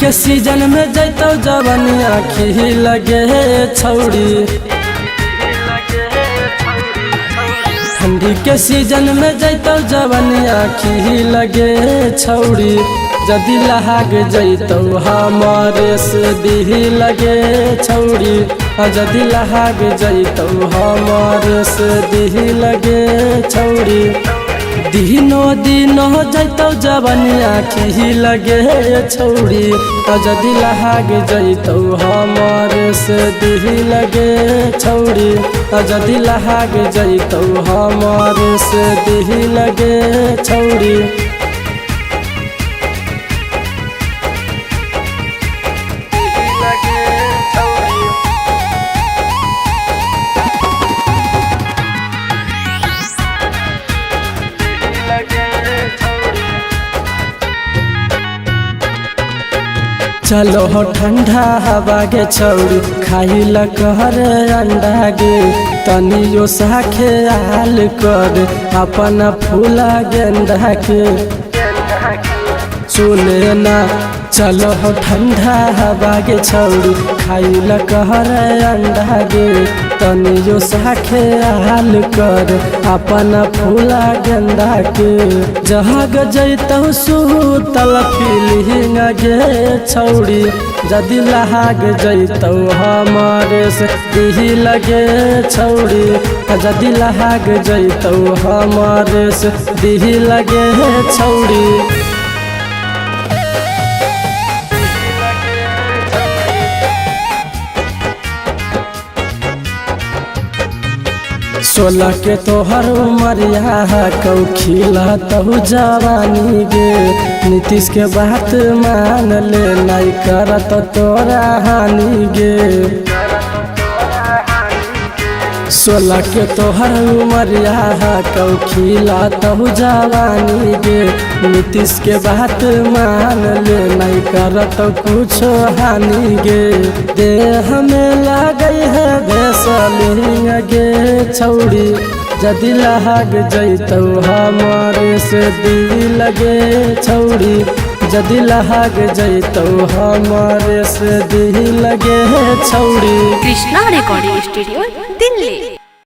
के सीजन में जैतो जवानी आखी लगे छौड़ी। ठंडी के सीजन में जैतो जवानी आखी लगे छौड़ी। जदि लहाग जैतो हमारे से दिही लगे छौड़ी। जदि लहाग जैतो हमारे से दिही लगे छौड़ी। दिनो दिनो जैतो जवानी आखी लगे छौड़ी। जदि लहाग जैतो हमारे से दिही लगे छौड़ी। जदि लहाग जैतो हमारे से दिही लगे छौड़ी। चलो हो ठंडा हवा गे छौड़ी। खाइल कर अंडा गे तनियो साखे आल कर अपन फूला गेंदा के। सुने ना चलो हो ठंडा हवा गे छौड़ी। खाइल कर अंडा गे तनियो साखे आल कर अपन फूला गेंदा के। जहाग जैतो सुतल फीलिंग गे छौड़ी। जदि लहाग जैतो हमारे से दिही लगे छौड़ी। जदि लहाग जैतो हमारे से दिही लगे छौड़ी। सोलह के तोहर उमरिया कौ खिला तहु जवानी गे। नीतीश के बात मान ले नहीं करत तोरा हानि गे। सोलह के तोहर उमरिया कौ खिला तहु जवानी गे। नीतीश के बात मान ले नहीं करत कुछ हानि गे। देह में लगई है भेसलिंग गे छौड़ी। जदि लहाग जैतो हमारे से दिही लगे छौड़ी। जदि लहाग जैतो हमारे से दिही लगे छौड़ी। Krishna recording studio Delhi.